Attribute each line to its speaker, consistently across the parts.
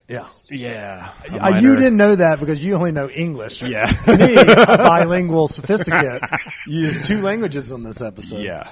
Speaker 1: Yeah.
Speaker 2: Yeah.
Speaker 1: You didn't know that because you only know English.
Speaker 2: Yeah.
Speaker 1: Me, a bilingual sophisticate, use 2 languages on this episode.
Speaker 2: Yeah.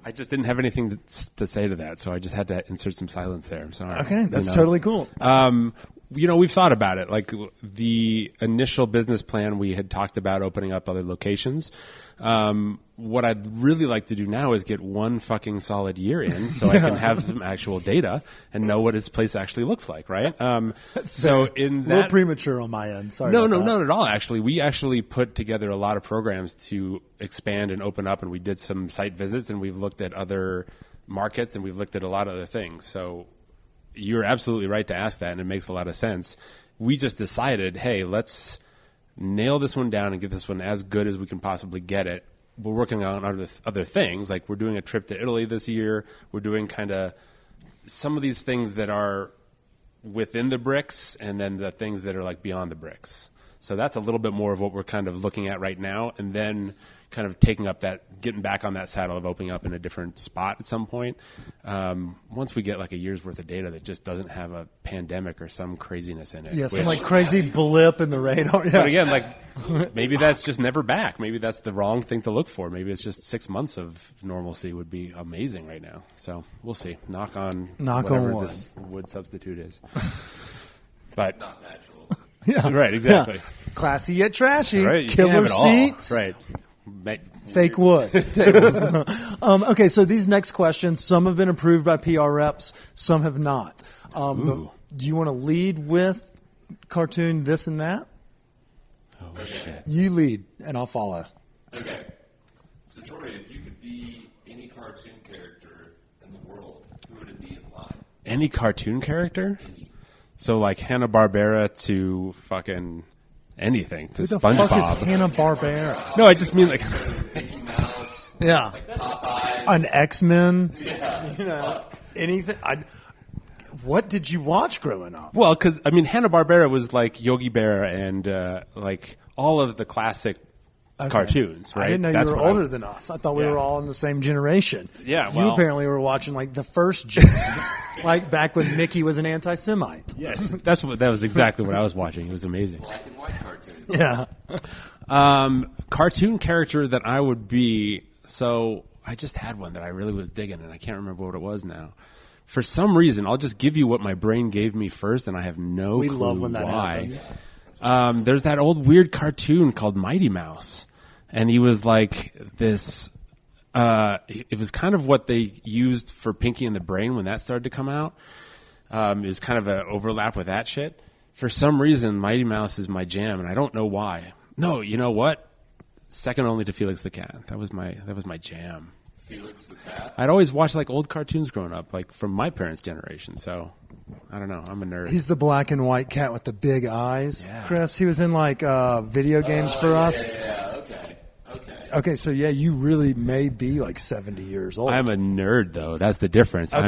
Speaker 2: I just didn't have anything to say to that, so I just had to insert some silence there. I'm sorry.
Speaker 1: Okay, that's totally cool.
Speaker 2: We've thought about it. Like the initial business plan, we had talked about opening up other locations. What I'd really like to do now is get one fucking solid year in so I can have some actual data and know what his place actually looks like, right? So in that...
Speaker 1: A little premature on my end. Sorry
Speaker 2: No,
Speaker 1: about that.
Speaker 2: not at all, actually. We actually put together a lot of programs to expand and open up, and we did some site visits, and we've looked at other markets, and we've looked at a lot of other things. So you're absolutely right to ask that, and it makes a lot of sense. We just decided, hey, let's nail this one down and get this one as good as we can possibly get it. We're working on other things, like we're doing a trip to Italy this year. We're doing kind of some of these things that are within the bricks and then the things that are like beyond the bricks. So that's a little bit more of what we're kind of looking at right now, and then kind of getting back on that saddle of opening up in a different spot at some point. Once we get like a year's worth of data that just doesn't have a pandemic or some craziness in it.
Speaker 1: Yeah, some like crazy blip in the radar. Yeah.
Speaker 2: But again, like maybe that's just never back. Maybe that's the wrong thing to look for. Maybe it's just 6 months of normalcy would be amazing right now. So we'll see. Knock on whatever
Speaker 1: wood.
Speaker 2: This wood substitute is. But
Speaker 3: Not natural.
Speaker 1: Yeah.
Speaker 2: Right, exactly.
Speaker 1: Yeah. Classy yet trashy.
Speaker 2: Right, you can
Speaker 1: Killer
Speaker 2: have it all.
Speaker 1: seats.
Speaker 2: Right.
Speaker 1: Fake wood tables. Okay, so these next questions, some have been approved by PR reps, some have not. Do you want to lead with cartoon this and that?
Speaker 2: Oh,
Speaker 3: Okay.
Speaker 2: shit.
Speaker 1: You lead, and I'll follow.
Speaker 3: Okay. So, Troy, if you could be any cartoon character in the world, who would it be and why?
Speaker 2: Any cartoon character?
Speaker 3: Any.
Speaker 2: So like Hanna-Barbera to fucking anything, to
Speaker 1: Who the
Speaker 2: SpongeBob.
Speaker 1: fuck is Hanna-Barbera?
Speaker 2: No, I just mean like...
Speaker 3: Mickey Mouse.
Speaker 1: Yeah.
Speaker 3: Like Popeyes.
Speaker 1: An X-Men?
Speaker 3: Yeah.
Speaker 1: You know, anything? What did you watch growing up?
Speaker 2: Well, because, I mean, Hanna-Barbera was like Yogi Bear and like all of the classic cartoons, right?
Speaker 1: I didn't know
Speaker 2: That's
Speaker 1: you were
Speaker 2: what
Speaker 1: older than us. I thought we were all in the same generation.
Speaker 2: Yeah,
Speaker 1: You
Speaker 2: well...
Speaker 1: apparently were watching like the first gen, like back when Mickey was an anti-Semite.
Speaker 2: Yes, that was exactly what I was watching. It was amazing.
Speaker 3: Black and white cartoons.
Speaker 1: Yeah.
Speaker 2: Cartoon character that I would be, so I just had one that I really was digging, and I can't remember what it was now. For some reason, I'll just give you what my brain gave me first, and I have no
Speaker 1: We
Speaker 2: clue
Speaker 1: love when that
Speaker 2: why.
Speaker 1: happens.
Speaker 2: There's that old weird cartoon called Mighty Mouse, and he was like this. It was kind of what they used for Pinky and the Brain when that started to come out. It was kind of an overlap with that shit. For some reason, Mighty Mouse is my jam, and I don't know why. No, you know what? Second only to Felix the Cat. That was my jam.
Speaker 3: Felix the Cat.
Speaker 2: I'd always watch like old cartoons growing up, like from my parents' generation. So I don't know. I'm a nerd.
Speaker 1: He's the black and white cat with the big eyes,
Speaker 2: Yeah.
Speaker 1: Chris. He was in like video games for us.
Speaker 3: Yeah.
Speaker 1: Okay, so yeah, you really may be like 70 years old.
Speaker 2: I'm a nerd, though. That's the difference.
Speaker 1: Okay.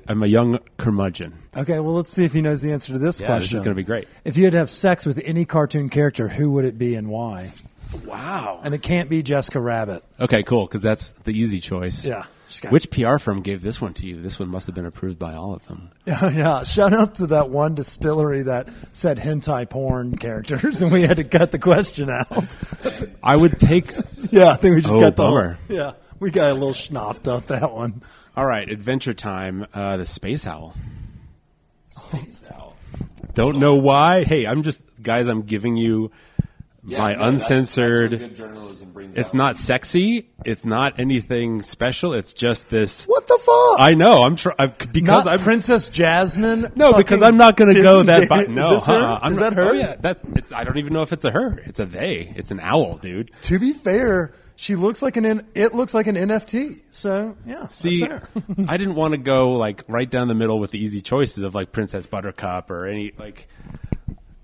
Speaker 2: I'm a young curmudgeon.
Speaker 1: Okay, well, let's see if he knows the answer to this
Speaker 2: Yeah,
Speaker 1: question.
Speaker 2: this is going to be great.
Speaker 1: If you had to have sex with any cartoon character, who would it be and why?
Speaker 2: Wow.
Speaker 1: And it can't be Jessica Rabbit.
Speaker 2: Okay, cool, because that's the easy choice.
Speaker 1: Yeah.
Speaker 2: Which PR firm gave this one to you? This one must have been approved by all of them.
Speaker 1: Yeah, shout out to that one distillery that said hentai porn characters, and we had to cut the question out.
Speaker 2: I would take...
Speaker 1: Yeah, I think we just got the...
Speaker 2: bummer.
Speaker 1: Yeah, we got a little schnopped up that one.
Speaker 2: All right, Adventure Time, the Space Owl.
Speaker 3: Space Owl.
Speaker 2: Don't know why. Hey, I'm giving you my uncensored...
Speaker 3: That's what good journalism brings
Speaker 2: It's
Speaker 3: out.
Speaker 2: not sexy. It's not anything special. It's just this...
Speaker 1: What the fuck?
Speaker 2: I know. Because
Speaker 1: Not
Speaker 2: I'm...
Speaker 1: Princess Jasmine?
Speaker 2: No, because I'm not going to go that...
Speaker 1: Disney-
Speaker 2: No,
Speaker 1: Is this her? Is that her?
Speaker 2: Oh, yeah. I don't even know if it's a her. It's a they. It's an owl, dude.
Speaker 1: To be fair, she looks like it looks like an NFT. So, yeah,
Speaker 2: See,
Speaker 1: that's her.
Speaker 2: I didn't want to go like right down the middle with the easy choices of like Princess Buttercup or any like...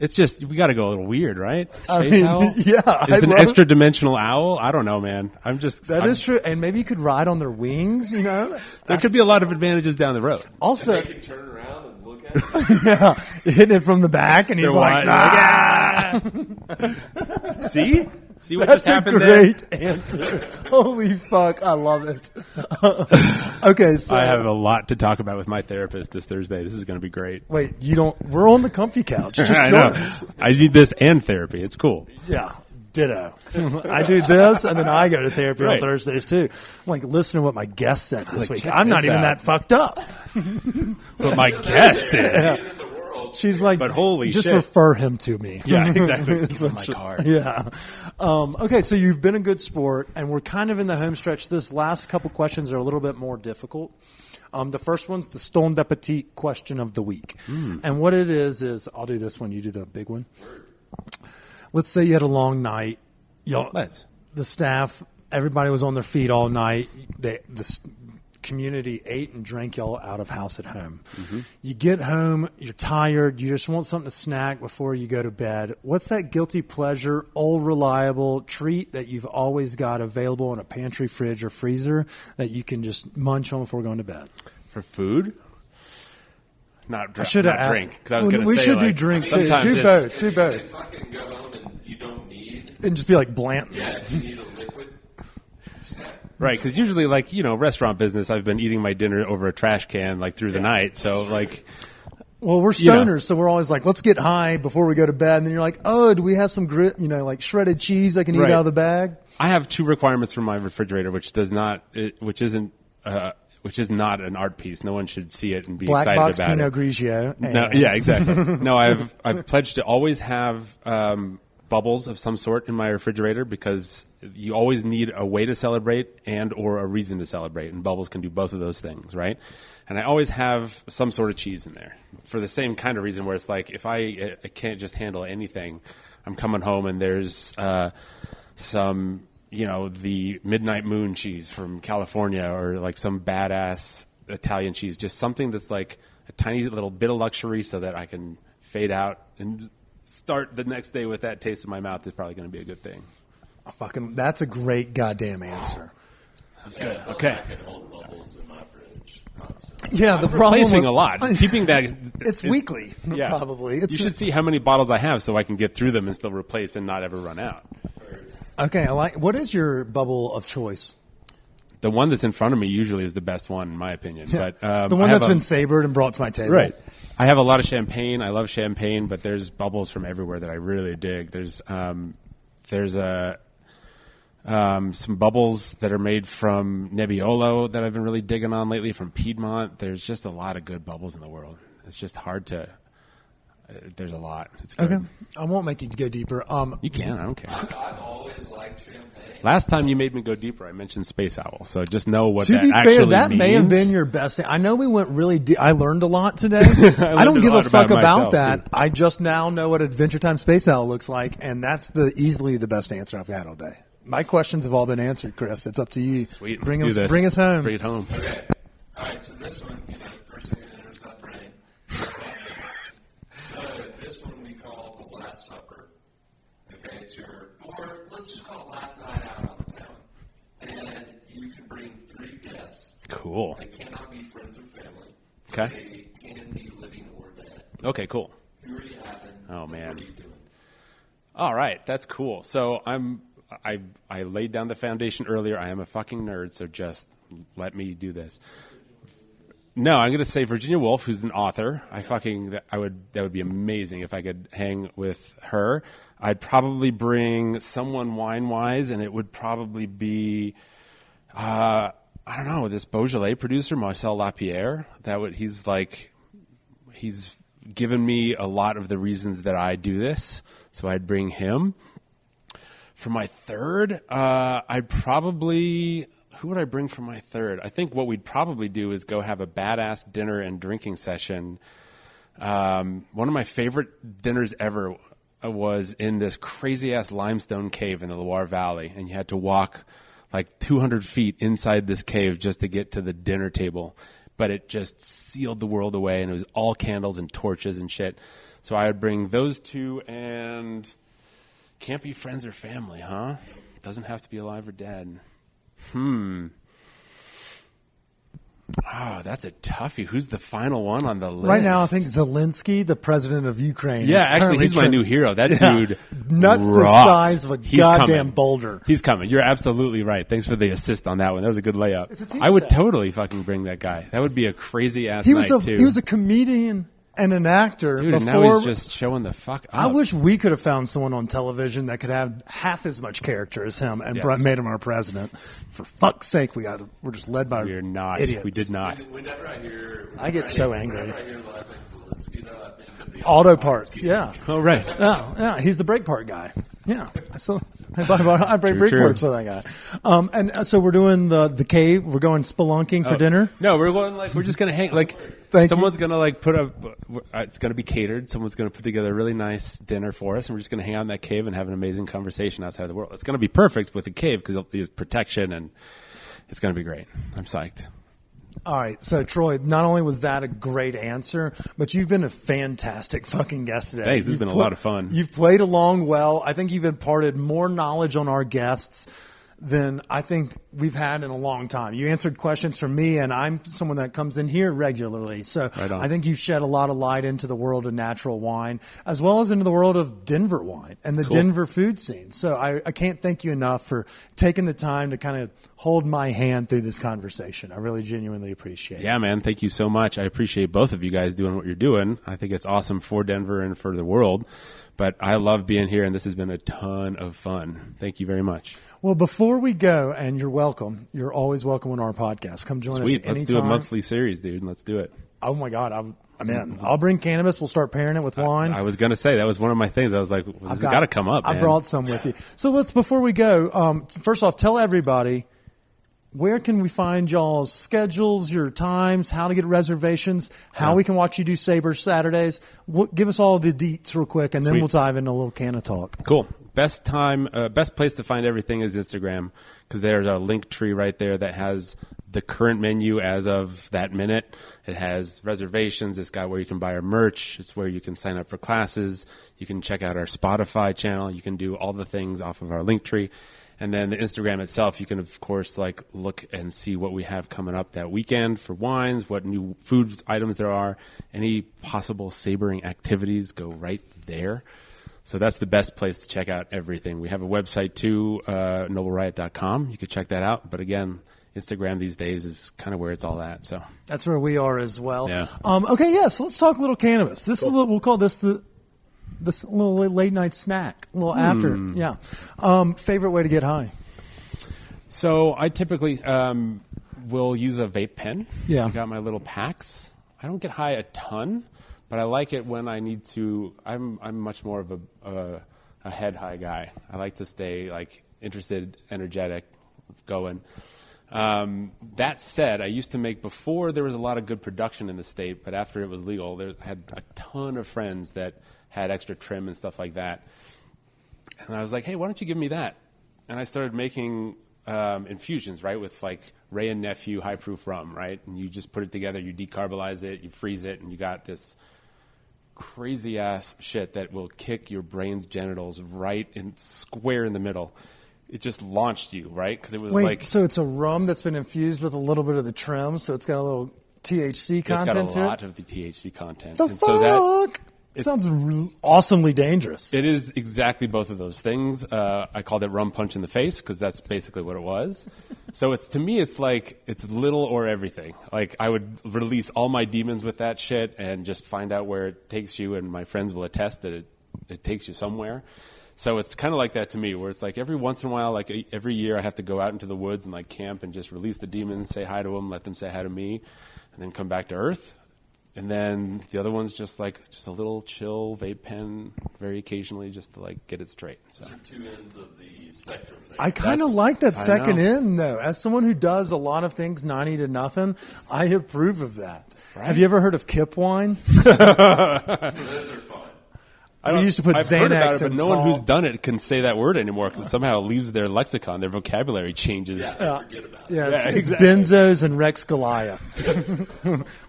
Speaker 2: It's just, we got to go a little weird, right? Space owl?
Speaker 1: Yeah.
Speaker 2: Is an extra dimensional owl? I don't know, man.
Speaker 1: That is true. And maybe you could ride on their wings, you know?
Speaker 2: There could be a lot of advantages down the road.
Speaker 1: Also,
Speaker 3: They can turn around and look at it.
Speaker 1: yeah, hitting it from the back, and he's
Speaker 2: They're
Speaker 1: like,
Speaker 2: wide-
Speaker 1: nah.
Speaker 2: See? See what
Speaker 1: That's
Speaker 2: just happened
Speaker 1: a
Speaker 2: there?
Speaker 1: great answer. Holy fuck, I love it. Okay, so
Speaker 2: I have a lot to talk about with my therapist this Thursday. This is going to be great.
Speaker 1: wait, you don't. We're on the comfy couch. Just
Speaker 2: I
Speaker 1: join
Speaker 2: know.
Speaker 1: us.
Speaker 2: I need this and therapy. It's cool.
Speaker 1: Yeah, ditto. I do this, and then I go to therapy on
Speaker 2: Right.
Speaker 1: Thursdays too. I'm like, listen to what my guest said this
Speaker 2: Like,
Speaker 1: week.
Speaker 2: check
Speaker 1: I'm not
Speaker 2: this
Speaker 1: even
Speaker 2: out.
Speaker 1: that fucked up.
Speaker 2: But my guest is.
Speaker 1: Yeah.
Speaker 3: In the world.
Speaker 1: She's like,
Speaker 2: But holy
Speaker 1: just
Speaker 2: shit.
Speaker 1: refer him to me.
Speaker 2: Yeah, exactly.
Speaker 1: That's
Speaker 2: Give him
Speaker 1: what
Speaker 2: my
Speaker 1: she-
Speaker 2: card.
Speaker 1: Yeah. Okay, so you've been a good sport, and we're kind of in the home stretch. This last couple questions are a little bit more difficult. The first one's the Stone d'Appetit question of the week. And what it is I'll do this one, you do the big one. Let's say you had a long night.
Speaker 2: Let's.
Speaker 1: The staff, everybody was on their feet all night. Community ate and drank y'all out of house at home. You get home, you're tired, you just want something to snack before you go to bed. What's that guilty pleasure, old reliable treat that you've always got available in a pantry, fridge, or freezer that you can just munch on before going to bed?
Speaker 2: For food? Not,
Speaker 1: I should have
Speaker 2: not
Speaker 1: asked.
Speaker 2: drink. Because I was going to
Speaker 1: we
Speaker 2: say,
Speaker 1: should
Speaker 2: like,
Speaker 1: do drink too.
Speaker 2: sometimes
Speaker 1: Do
Speaker 2: it's-
Speaker 1: both. Do
Speaker 3: If
Speaker 1: both.
Speaker 3: you fucking go home and you don't need,
Speaker 1: And just be like Blanton's.
Speaker 3: if you need a liquid snack.
Speaker 2: Right, because usually, like, restaurant business, I've been eating my dinner over a trash can, like, through the night. So, like,
Speaker 1: Well, we're
Speaker 2: You know.
Speaker 1: stoners, so we're always like, let's get high before we go to bed. And then you're like, oh, do we have some like shredded cheese I can eat
Speaker 2: Right.
Speaker 1: out of the bag?
Speaker 2: I have two requirements for my refrigerator, which is not an art piece. No one should see it and be
Speaker 1: Black
Speaker 2: excited
Speaker 1: box
Speaker 2: about
Speaker 1: Pinot
Speaker 2: it.
Speaker 1: Grigio.
Speaker 2: No,
Speaker 1: and-
Speaker 2: yeah, exactly. No, I've pledged to always have bubbles of some sort in my refrigerator because you always need a way to celebrate and or a reason to celebrate, and bubbles can do both of those things, right? And I always have some sort of cheese in there for the same kind of reason where it's like if I can't just handle anything, I'm coming home and there's some, the Midnight Moon cheese from California or like some badass Italian cheese, just something that's like a tiny little bit of luxury so that I can fade out and start the next day with that taste in my mouth is probably going to be a good thing.
Speaker 1: That's a great goddamn answer.
Speaker 2: That's good. Okay.
Speaker 3: I can hold bubbles in my fridge constantly.
Speaker 1: Yeah, the problem
Speaker 2: Replacing
Speaker 1: with-
Speaker 2: a lot. Keeping that.
Speaker 1: It's weekly,
Speaker 2: Yeah.
Speaker 1: probably.
Speaker 2: You should see how many bottles I have so I can get through them and still replace and not ever run out.
Speaker 1: Okay, what is your bubble of choice?
Speaker 2: The one that's in front of me usually is the best one, in my opinion. But
Speaker 1: The
Speaker 2: I
Speaker 1: one
Speaker 2: have
Speaker 1: that's been sabered and brought to my table.
Speaker 2: Right. I have a lot of champagne. I love champagne, but there's bubbles from everywhere that I really dig. There's some bubbles that are made from Nebbiolo that I've been really digging on lately from Piedmont. There's just a lot of good bubbles in the world. It's just hard to. There's a lot. It's good.
Speaker 1: Okay. I won't make you go deeper.
Speaker 2: You can. I don't care.
Speaker 3: I've always liked champagne.
Speaker 2: Last time you made me go deeper, I mentioned Space Owl. So just know what
Speaker 1: To
Speaker 2: that
Speaker 1: be
Speaker 2: actually
Speaker 1: fair, that
Speaker 2: means.
Speaker 1: may have been your best. I know we went really deep. I learned a lot today. I
Speaker 2: learned
Speaker 1: don't
Speaker 2: a
Speaker 1: give a
Speaker 2: lot
Speaker 1: fuck
Speaker 2: about
Speaker 1: about
Speaker 2: myself,
Speaker 1: that.
Speaker 2: too.
Speaker 1: I just now know what Adventure Time Space Owl looks like, and that's easily the best answer I've had all day. My questions have all been answered, Chris. It's up to you.
Speaker 2: Sweet.
Speaker 1: Bring
Speaker 2: Let's
Speaker 1: us,
Speaker 2: do this.
Speaker 1: bring us home.
Speaker 2: Bring it home.
Speaker 3: Okay. All right. So this one, first thing that enters that brain. So this one we call the Last Supper. Okay, it's or let's just call it last night out on the town. And you can bring 3 guests.
Speaker 2: Cool.
Speaker 3: They cannot be friends or family.
Speaker 2: Okay.
Speaker 3: They can be living or dead.
Speaker 2: Okay, cool.
Speaker 3: Who are you having?
Speaker 2: Oh, man.
Speaker 3: What are you doing?
Speaker 2: All right, that's cool. So I laid down the foundation earlier. I am a fucking nerd, so just let me do this. No, I'm going to say Virginia Woolf, who's an author. That would be amazing if I could hang with her. I'd probably bring someone wine-wise, and it would probably be, I don't know, this Beaujolais producer, Marcel Lapierre. He's given me a lot of the reasons that I do this, so I'd bring him. For my third, who would I bring for my third? I think what we'd probably do is go have a badass dinner and drinking session. One of my favorite dinners ever was in this crazy-ass limestone cave in the Loire Valley, and you had to walk like 200 feet inside this cave just to get to the dinner table. But it just sealed the world away, and it was all candles and torches and shit. So I would bring those two, and can't be friends or family, huh? Doesn't have to be alive or dead. Oh, that's a toughie. Who's the final one on the list?
Speaker 1: Right now, I think Zelensky, the president of Ukraine.
Speaker 2: Yeah,
Speaker 1: is
Speaker 2: actually, he's my new hero. That dude
Speaker 1: nuts
Speaker 2: rocks.
Speaker 1: the size of a
Speaker 2: He's
Speaker 1: goddamn
Speaker 2: coming.
Speaker 1: boulder.
Speaker 2: He's coming. You're absolutely right. Thanks for the assist on that one. That was a good layup.
Speaker 1: It's a team
Speaker 2: I would
Speaker 1: effort.
Speaker 2: totally fucking bring that guy. That would be a crazy ass
Speaker 1: He
Speaker 2: night
Speaker 1: was
Speaker 2: too.
Speaker 1: he was a comedian and an actor.
Speaker 2: Dude, and
Speaker 1: before,
Speaker 2: now he's just showing the fuck up.
Speaker 1: I wish we could have found someone on television that could have half as much character as him and
Speaker 2: Yes.
Speaker 1: made him our president. For fuck's sake, we're just led by
Speaker 2: We're not.
Speaker 1: idiots.
Speaker 2: We did not.
Speaker 3: Whenever I hear,
Speaker 1: I get so angry.
Speaker 3: Whenever I hear the last name Zelensky, though, I think of the
Speaker 1: Auto parts, yeah.
Speaker 2: Oh, right.
Speaker 1: Yeah, he's the brake part guy. Yeah, so I break brake
Speaker 2: True.
Speaker 1: parts for that guy. And so we're doing the cave. We're going spelunking for dinner.
Speaker 2: No, we're going we're just gonna hang someone's gonna put up. It's gonna be catered. Someone's gonna put together a really nice dinner for us, and we're just gonna hang out in that cave and have an amazing conversation outside of the world. It's gonna be perfect with the cave because there's protection and it's gonna be great. I'm psyched.
Speaker 1: All right, so Troy, not only was that a great answer, but you've been a fantastic fucking guest today.
Speaker 2: Thanks, it's been a lot of fun.
Speaker 1: You've played along well. I think you've imparted more knowledge on our guests than I think we've had in a long time. You answered questions from me, and I'm someone that comes in here regularly. So
Speaker 2: Right on.
Speaker 1: I think you've shed a lot of light into the world of natural wine, as well as into the world of Denver wine and the
Speaker 2: Cool.
Speaker 1: Denver food scene. So I can't thank you enough for taking the time to kind of hold my hand through this conversation. I really genuinely appreciate it.
Speaker 2: Yeah, man. Thank you so much. I appreciate both of you guys doing what you're doing. I think it's awesome for Denver and for the world. But I love being here, and this has been a ton of fun. Thank you very much.
Speaker 1: Well, before we go, and you're welcome, you're always welcome on our podcast. Come join
Speaker 2: Sweet.
Speaker 1: us anytime.
Speaker 2: Let's do a monthly series, dude. Let's do it.
Speaker 1: Oh my God, I'm in. I'll bring cannabis. We'll start pairing it with wine.
Speaker 2: I was going to say, that was one of my things. I was like, this has got to come up,
Speaker 1: I
Speaker 2: man.
Speaker 1: brought some with you. So before we go, first off, tell everybody, where can we find y'all's schedules, your times, how to get reservations, how we can watch you do Sabre Saturdays? Give us all the deets real quick, and then
Speaker 2: Sweet.
Speaker 1: we'll dive into a little can of talk.
Speaker 2: Cool. Best place to find everything is Instagram, because there's a link tree right there that has the current menu as of that minute. It has reservations. It's got where you can buy our merch. It's where you can sign up for classes. You can check out our Spotify channel. You can do all the things off of our link tree. And then the Instagram itself, you can, of course, look and see what we have coming up that weekend for wines, what new food items there are, any possible sabering activities go right there. So that's the best place to check out everything. We have a website too, nobleriot.com. You can check that out. But again, Instagram these days is kind of where it's all at. So
Speaker 1: That's where we are as well.
Speaker 2: Yeah.
Speaker 1: Okay, so let's talk a little cannabis. This is we'll call this this little late night snack, a little after. Yeah. Favorite way to get high?
Speaker 2: So I typically will use a vape pen.
Speaker 1: Yeah.
Speaker 2: I got my little packs. I don't get high a ton, but I like it when I need to. I'm much more of a head high guy. I like to stay interested, energetic, going. That said, I used to make, before there was a lot of good production in the state, but after it was legal, I had a ton of friends that had extra trim and stuff like that. And I was like, hey, why don't you give me that? And I started making infusions, right, with Ray and Nephew high proof rum, right? And you just put it together, you decarbolize it, you freeze it, and you got this crazy ass shit that will kick your brain's genitals right in square in the middle. It just launched you, right? Because it was
Speaker 1: so it's a rum that's been infused with a little bit of the trim, so it's got a little THC content
Speaker 2: it's got a lot of the THC content.
Speaker 1: The
Speaker 2: and
Speaker 1: fuck?
Speaker 2: So
Speaker 1: It sounds awesomely dangerous.
Speaker 2: it is exactly both of those things. I called it rum punch in the face because that's basically what it was. So to me, it's little or everything. I would release all my demons with that shit and just find out where it takes you, and my friends will attest that it takes you somewhere. So it's kind of like that to me, where it's every once in a while, every year I have to go out into the woods and camp and just release the demons, say hi to them, let them say hi to me, and then come back to earth. And then the other one's just a little chill vape pen, very occasionally, just to get it straight. So
Speaker 3: Two ends of the spectrum there.
Speaker 1: I kind of like that second end, though. As someone who does a lot of things 90 to nothing, I approve of that.
Speaker 2: Right?
Speaker 1: Have you ever heard of kip wine?
Speaker 3: Those are fun.
Speaker 1: We used to put
Speaker 2: I've
Speaker 1: Xanax
Speaker 2: heard about it, but
Speaker 1: in
Speaker 2: no one
Speaker 1: tall-
Speaker 2: who's done it can say that word anymore because it somehow leaves their lexicon. Their vocabulary changes.
Speaker 3: Forget about it.
Speaker 1: Yeah, it's
Speaker 2: exactly.
Speaker 1: benzos and Rex Goliath.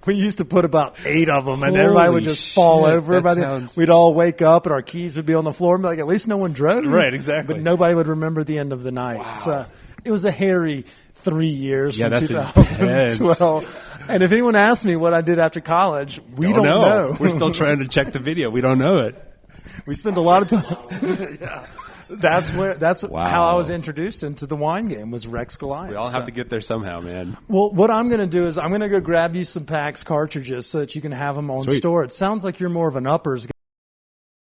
Speaker 1: We used to put about 8 of them, and everybody would
Speaker 2: Holy
Speaker 1: just fall
Speaker 2: shit,
Speaker 1: over.
Speaker 2: that
Speaker 1: We'd all wake up, and our keys would be on the floor, and be at least no one drove.
Speaker 2: Right, exactly.
Speaker 1: But nobody would remember the end of the night.
Speaker 2: Wow.
Speaker 1: So it was a hairy 3 years
Speaker 2: Yeah,
Speaker 1: from
Speaker 2: that's
Speaker 1: 2012. And if anyone asks me what I did after college, we don't know.
Speaker 2: We're still trying to check the video. We don't know it.
Speaker 1: We spend a lot of time. Yeah. That's how I was introduced into the wine game, was Rex Goliath.
Speaker 2: We all have to get there somehow, man.
Speaker 1: Well, what I'm going to do is I'm going to go grab you some PAX cartridges so that you can have them on store. It sounds like you're more of an uppers